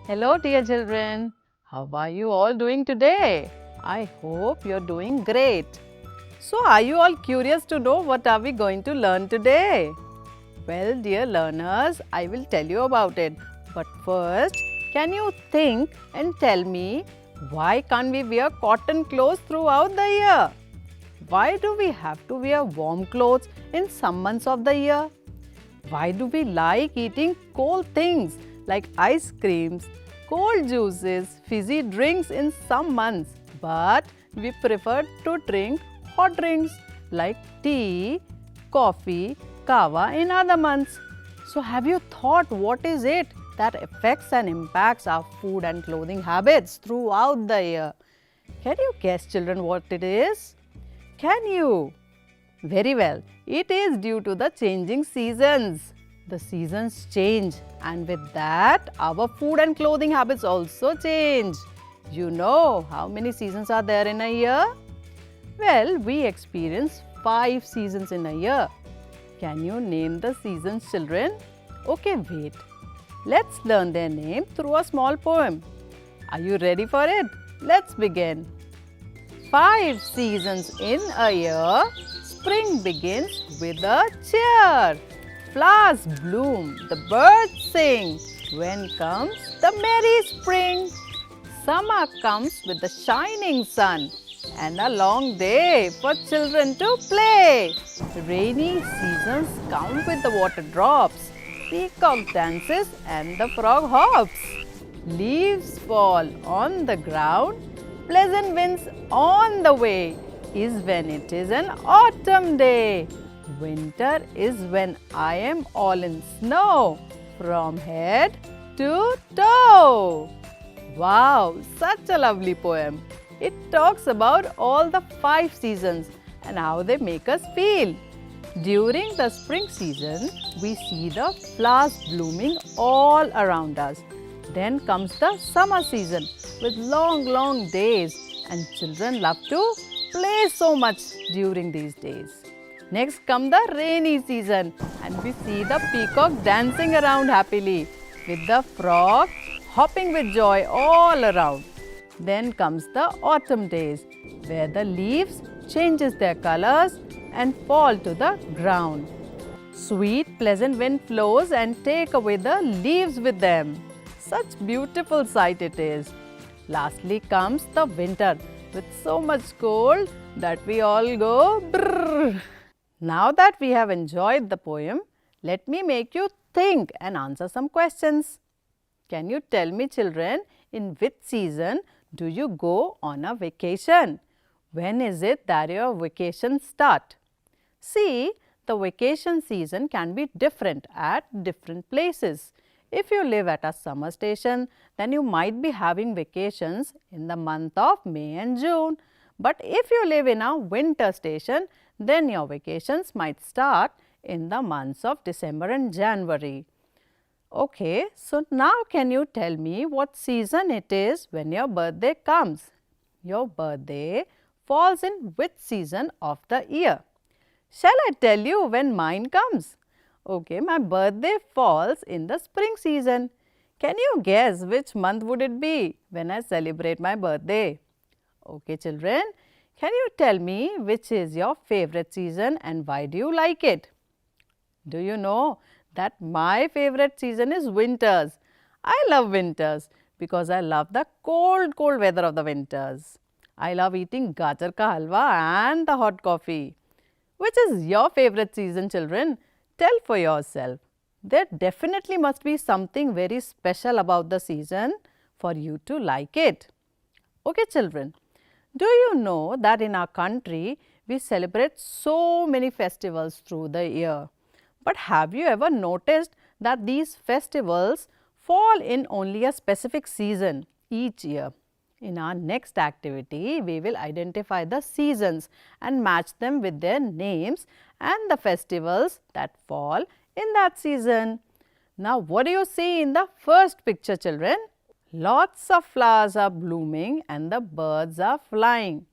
Hello dear children, how are you all doing today? I hope you're doing great. So are you all curious to know what are we going to learn today? Well dear learners, I will tell you about it. But first, can you think and tell me why can't we wear cotton clothes throughout the year? Why do we have to wear warm clothes in some months of the year? Why do we like eating cold things like ice creams, cold juices, fizzy drinks in some months, but we prefer to drink hot drinks like tea, coffee, kava in other months? So have you thought what is it that affects and impacts our food and clothing habits throughout the year? Can you guess, children, what it is? Can you? Very well. It is due to the changing seasons. The seasons change, and with that, our food and clothing habits also change. You know how many seasons are there in a year? Well, we experience 5 seasons in a year. Can you name the seasons, children? Okay, wait. Let's learn their name through a small poem. Are you ready for it? Let's begin. 5 seasons in a year. Spring begins with a cheer. Flowers bloom, the birds sing. When comes the merry spring? Summer comes with the shining sun and a long day for children to play. Rainy seasons come with the water drops. Peacock dances and the frog hops. Leaves fall on the ground. Pleasant winds on the way is when it is an autumn day. Winter is when I am all in snow from head to toe. Wow, such a lovely poem. It talks about all the 5 seasons and how they make us feel. During the spring season, we see the flowers blooming all around us. Then comes the summer season with long days, and children love to play so much during these days. Next comes the rainy season, and we see the peacock dancing around happily with the frog hopping with joy all around. Then comes the autumn days where the leaves changes their colors and fall to the ground. Sweet pleasant wind flows and take away the leaves with them. Such beautiful sight it is. Lastly comes the winter with so much cold that we all go brrr. Now that we have enjoyed the poem, let me make you think and answer some questions. Can you tell me, children, in which season do you go on a vacation? When is it that your vacations start? See, the vacation season can be different at different places. If you live at a summer station, then you might be having vacations in the month of May and June. But if you live in a winter station, then your vacations might start in the months of December and January. Okay, so now can you tell me what season it is when your birthday comes? Your birthday falls in which season of the year? Shall I tell you when mine comes? Okay, my birthday falls in the spring season. Can you guess which month would it be when I celebrate my birthday? Okay, children, can you tell me which is your favorite season and why do you like it? Do you know that my favorite season is winters? I love winters because I love the cold weather of the winters. I love eating gajar ka halwa and the hot coffee. Which is your favorite season, children? Tell for yourself. There definitely must be something very special about the season for you to like it. Okay, children. Do you know that in our country, we celebrate so many festivals through the year? But have you ever noticed that these festivals fall in only a specific season each year? In our next activity, we will identify the seasons and match them with their names and the festivals that fall in that season. Now, what do you see in the first picture, children? Lots of flowers are blooming and the birds are flying.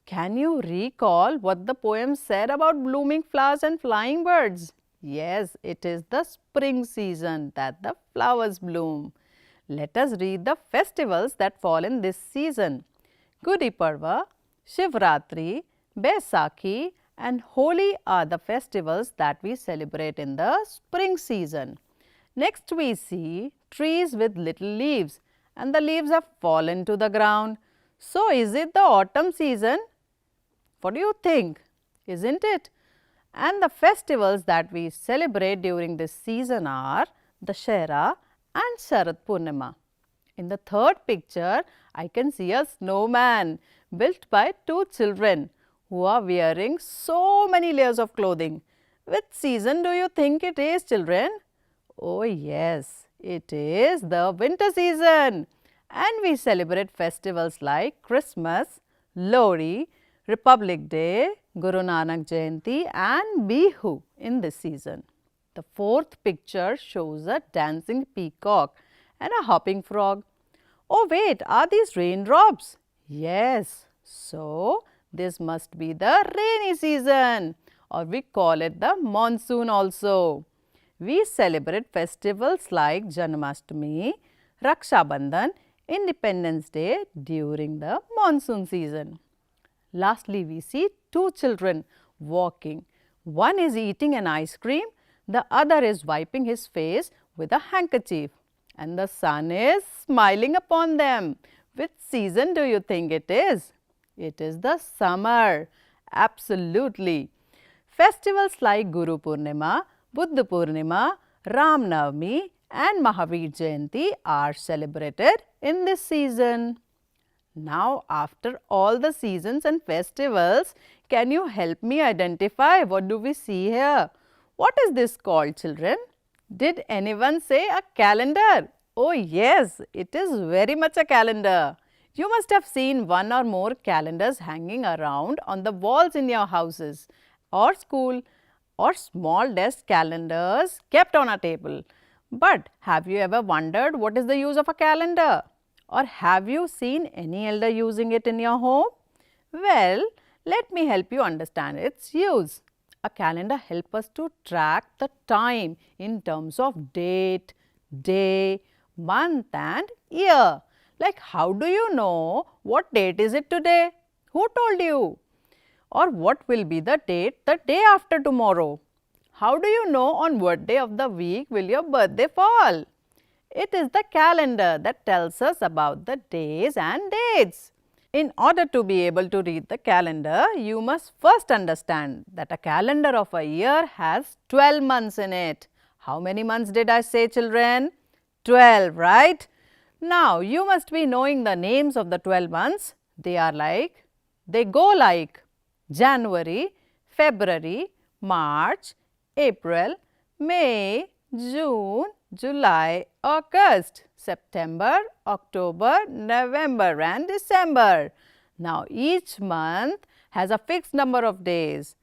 Can you recall what the poem said about blooming flowers and flying birds? Yes, it is the spring season that the flowers bloom. let us read the festivals that fall in this season. Gudi Parva, Shivratri, Baisakhi and Holi are the festivals that we celebrate in the spring season. Next we see trees with little leaves and the leaves have fallen to the ground. So, is it the autumn season? What do you think? Isn't it? And the festivals that we celebrate during this season are Dashera and Sharad Purnima. In the third picture, I can see a snowman built by two children who are wearing so many layers of clothing. Which season do you think it is, children? Oh yes, it is the winter season and we celebrate festivals like Christmas, Lohri, Republic Day, Guru Nanak Jayanti and Bihu in this season. The fourth picture shows a dancing peacock and a hopping frog. Oh wait, are these raindrops? Yes, so this must be the rainy season or we call it the monsoon also. We celebrate festivals like Janmashtami, Raksha Bandhan, Independence Day during the monsoon season. Lastly, we see two children walking. One is eating an ice cream, the other is wiping his face with a handkerchief and the sun is smiling upon them. Which season do you think it is? It is the summer. Absolutely. Festivals like Guru Purnima, Buddha Purnima, Ram Navami and Mahavir Jayanti are celebrated in this season. Now, after all the seasons and festivals, can you help me identify what do we see here? What is this called, children? Did anyone say a calendar? Oh yes, it is very much a calendar. You must have seen one or more calendars hanging around on the walls in your houses or school or small desk calendars kept on a table. But have you ever wondered what is the use of a calendar? Or have you seen any elder using it in your home? Well, let me help you understand its use. A calendar helps us to track the time in terms of date, day, month and year. Like how do you know what date is it today? Who told you? Or what will be the date the day after tomorrow? How do you know on what day of the week will your birthday fall? It is the calendar that tells us about the days and dates. In order to be able to read the calendar, you must first understand that a calendar of a year has 12 months in it. How many months did I say, children? 12, right? Now, you must be knowing the names of the 12 months. They go like January, February, March, April, May, June, July, August, September, October, November and December. Now, each month has a fixed number of days.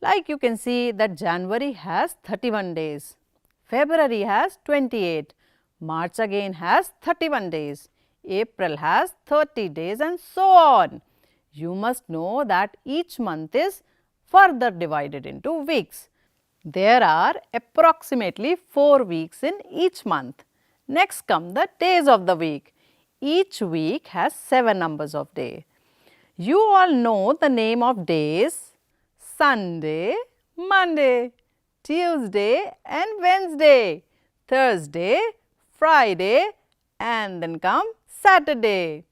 Like you can see that January has 31 days, February has 28, March again has 31 days, April has 30 days and so on. You must know that each month is further divided into weeks. There are approximately 4 weeks in each month. Next come the days of the week. Each week has 7 numbers of days. You all know the name of days: Sunday, Monday, Tuesday and Wednesday, Thursday, Friday and then come Saturday.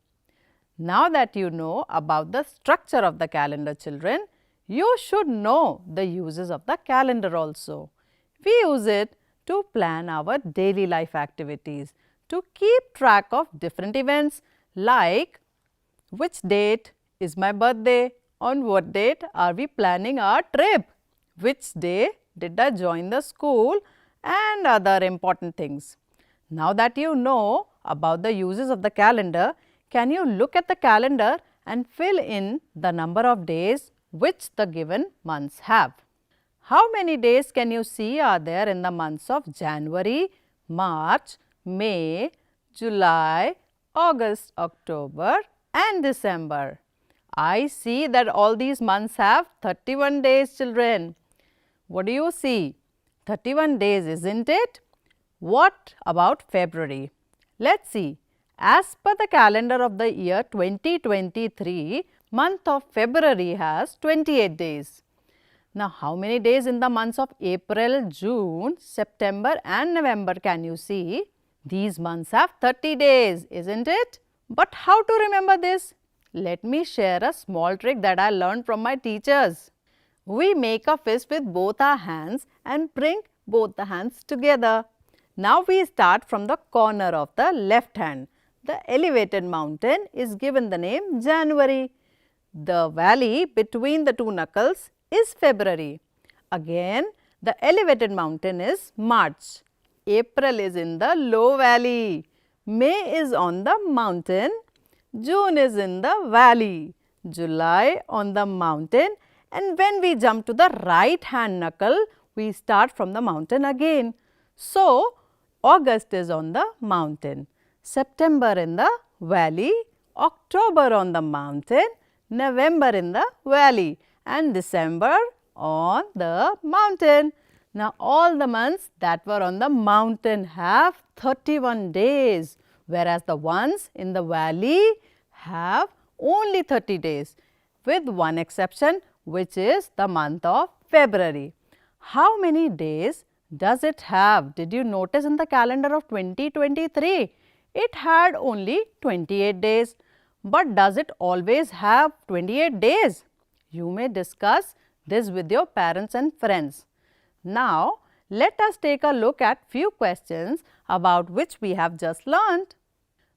Now that you know about the structure of the calendar, children, you should know the uses of the calendar also. We use it to plan our daily life activities, to keep track of different events like which date is my birthday, on what date are we planning our trip, which day did I join the school and other important things. Now that you know about the uses of the calendar, can you look at the calendar and fill in the number of days which the given months have? How many days can you see are there in the months of January, March, May, July, August, October and December? I see that all these months have 31 days, children. What do you see? 31 days, isn't it? What about February? Let's see. As per the calendar of the year 2023, month of February has 28 days. Now, how many days in the months of April, June, September and November can you see? These months have 30 days, isn't it? But how to remember this? Let me share a small trick that I learned from my teachers. We make a fist with both our hands and bring both the hands together. Now, we start from the corner of the left hand. The elevated mountain is given the name January. The valley between the two knuckles is February. Again, the elevated mountain is March. April is in the low valley. May is on the mountain. June is in the valley. July on the mountain. And when we jump to the right hand knuckle, we start from the mountain again. So, August is on the mountain. September in the valley. October on the mountain. November in the valley and December on the mountain. Now, all the months that were on the mountain have 31 days, whereas the ones in the valley have only 30 days, with one exception, which is the month of February. How many days does it have? Did you notice in the calendar of 2023? It had only 28 days. But does it always have 28 days? You may discuss this with your parents and friends. Now, let us take a look at few questions about which we have just learnt.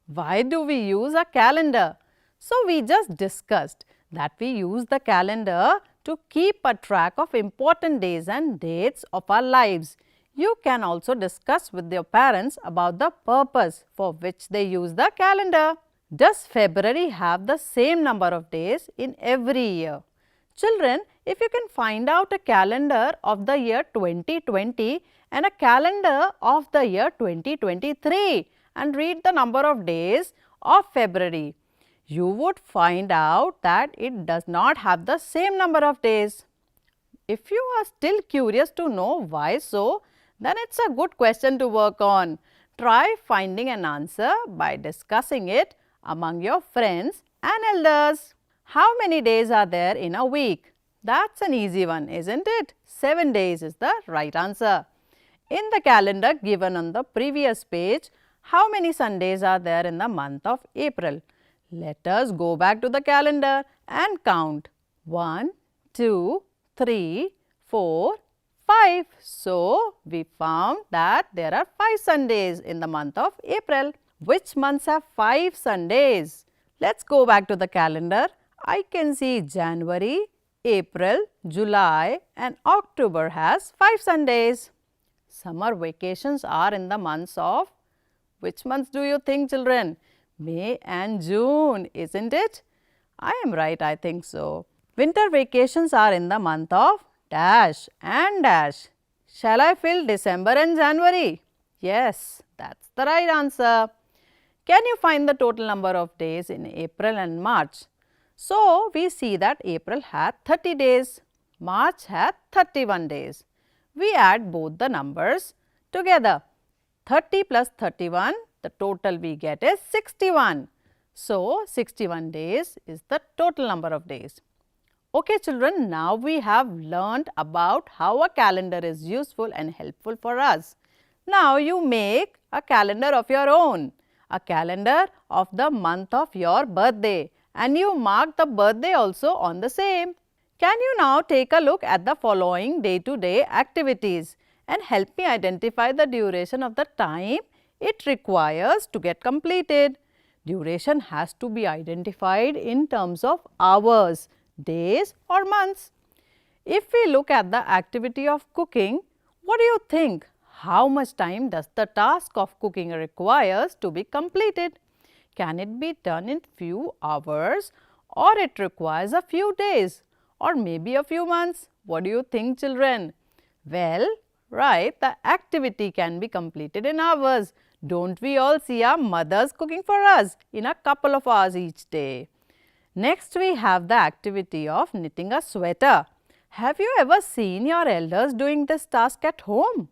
Why do we use a calendar? So, we just discussed that we use the calendar to keep a track of important days and dates of our lives. You can also discuss with your parents about the purpose for which they use the calendar. Does February have the same number of days in every year? Children, if you can find out a calendar of the year 2020 and a calendar of the year 2023 and read the number of days of February, you would find out that it does not have the same number of days. If you are still curious to know why so, then it's a good question to work on. Try finding an answer by discussing it among your friends and elders. How many days are there in a week? That's an easy one, isn't it? 7 days is the right answer. In the calendar given on the previous page, how many Sundays are there in the month of April? Let us go back to the calendar and count. 1, 2, 3, 4, 5. So, we found that there are 5 Sundays in the month of April. Which months have 5 Sundays? Let's go back to the calendar. I can see January, April, July and October has 5 Sundays. Summer vacations are in the months of, which months do you think, children? May and June, isn't it? I am right, I think so. Winter vacations are in the month of dash and dash. Shall I fill December and January? Yes, that's the right answer. Can you find the total number of days in April and March? So, we see that April had 30 days, March had 31 days. We add both the numbers together. 30 plus 31, the total we get is 61. So, 61 days is the total number of days. Okay children, now we have learnt about how a calendar is useful and helpful for us. Now, you make a calendar of your own. A calendar of the month of your birthday and you mark the birthday also on the same. Can you now take a look at the following day-to-day activities and help me identify the duration of the time it requires to get completed? Duration has to be identified in terms of hours, days or months. If we look at the activity of cooking, what do you think? How much time does the task of cooking requires to be completed? Can it be done in few hours or it requires a few days or maybe a few months? What do you think, children? Well, right, the activity can be completed in hours. Don't we all see our mothers cooking for us in a couple of hours each day? Next, we have the activity of knitting a sweater. Have you ever seen your elders doing this task at home?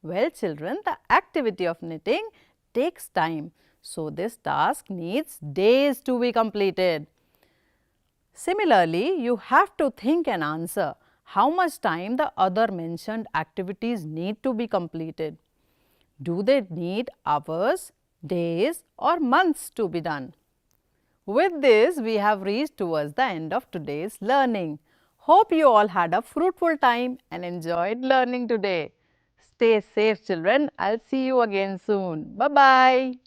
Well children, the activity of knitting takes time. So, this task needs days to be completed. Similarly, you have to think and answer how much time the other mentioned activities need to be completed. Do they need hours, days or months to be done? With this, we have reached towards the end of today's learning. Hope you all had a fruitful time and enjoyed learning today. Stay safe children. I'll see you again soon. Bye-bye.